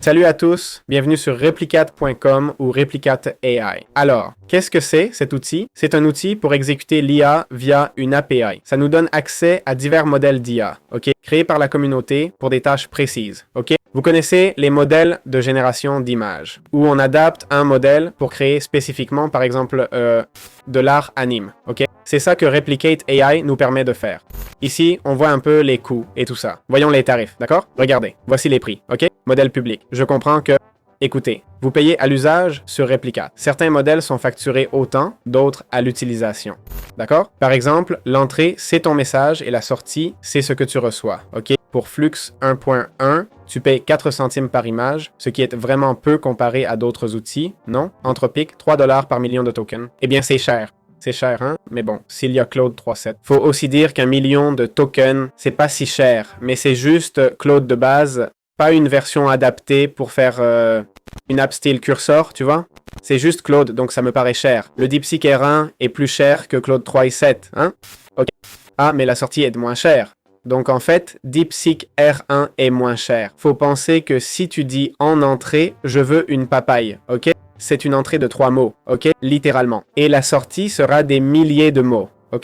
Salut à tous, bienvenue sur Replicate.com ou Replicate AI. Alors, qu'est-ce que c'est cet outil? C'est un outil pour exécuter l'IA via une API. Ça nous donne accès à divers modèles d'IA, ok? Créés par la communauté pour des tâches précises, ok? Vous connaissez les modèles de génération d'images, où on adapte un modèle pour créer spécifiquement, par exemple, de l'art anime, ok? C'est ça que Replicate AI nous permet de faire. Ici, on voit un peu les coûts et tout ça. Voyons les tarifs, d'accord? Regardez, voici les prix, ok? Modèle public. Je comprends que, écoutez, vous payez à l'usage sur Replicate. Certains modèles sont facturés au temps, d'autres à l'utilisation. D'accord? Par exemple, l'entrée, c'est ton message et la sortie, c'est ce que tu reçois, ok? Pour Flux 1.1, tu payes 4 centimes par image, ce qui est vraiment peu comparé à d'autres outils, non? Anthropic, 3 $ par million de tokens. Eh bien, c'est cher. C'est cher, hein? Mais bon, s'il y a Claude 3.7. Faut aussi dire qu'1 million de tokens, c'est pas si cher, mais c'est juste Claude de base, pas une version adaptée pour faire une app style cursor, tu vois? C'est juste Claude, donc ça me paraît cher. Le DeepSeek R1 est plus cher que Claude 3 et 7, hein? Ok. Ah, mais la sortie est moins chère. Donc en fait, DeepSeek R1 est moins cher. Faut penser que si tu dis en entrée, je veux une papaye, ok? C'est une entrée de 3 mots, ok? Littéralement. Et la sortie sera des milliers de mots, ok?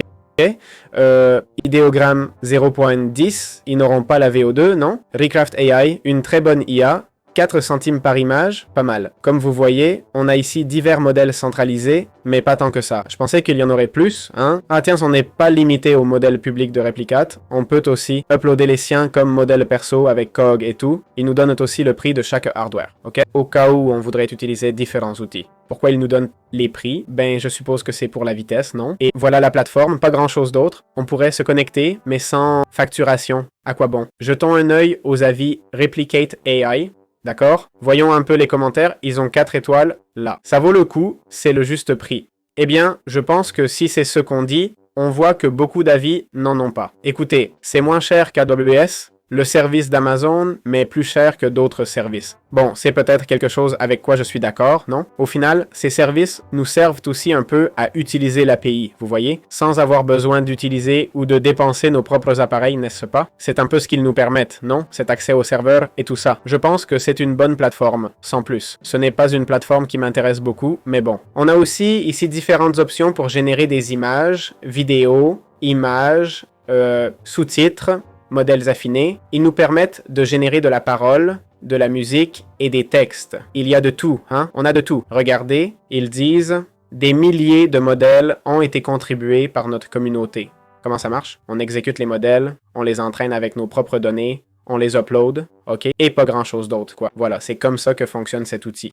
Idéogramme 0.10, ils n'auront pas la VO2, non? Recraft AI, une très bonne IA. 4 centimes par image, pas mal. Comme vous voyez, on a ici divers modèles centralisés, mais pas tant que ça. Je pensais qu'il y en aurait plus, hein? Ah tiens, on n'est pas limité au modèle public de Replicate. On peut aussi uploader les siens comme modèle perso avec COG et tout. Ils nous donnent aussi le prix de chaque hardware, ok? Au cas où on voudrait utiliser différents outils. Pourquoi ils nous donnent les prix? Ben, je suppose que c'est pour la vitesse, non? Et voilà la plateforme, pas grand chose d'autre. On pourrait se connecter, mais sans facturation. À quoi bon? Jetons un œil aux avis Replicate AI. D'accord? Voyons un peu les commentaires, ils ont 4 étoiles là. Ça vaut le coup, c'est le juste prix. Eh bien, je pense que si c'est ce qu'on dit, on voit que beaucoup d'avis n'en ont pas. Écoutez, c'est moins cher qu'AWS, le service d'Amazon, mais plus cher que d'autres services. Bon, c'est peut-être quelque chose avec quoi je suis d'accord, non? Au final, ces services nous servent aussi un peu à utiliser l'API, vous voyez? Sans avoir besoin d'utiliser ou de dépenser nos propres appareils, n'est-ce pas? C'est un peu ce qu'ils nous permettent, non? Cet accès au serveur et tout ça. Je pense que c'est une bonne plateforme, sans plus. Ce n'est pas une plateforme qui m'intéresse beaucoup, mais bon. On a aussi ici différentes options pour générer des images, vidéos, images, sous-titres, modèles affinés. Ils nous permettent de générer de la parole, de la musique et des textes. Il y a de tout, hein? On a de tout. Regardez, ils disent « Des milliers de modèles ont été contribués par notre communauté. » Comment ça marche? On exécute les modèles, on les entraîne avec nos propres données, on les upload, ok? Et pas grand-chose d'autre, quoi. Voilà, c'est comme ça que fonctionne cet outil.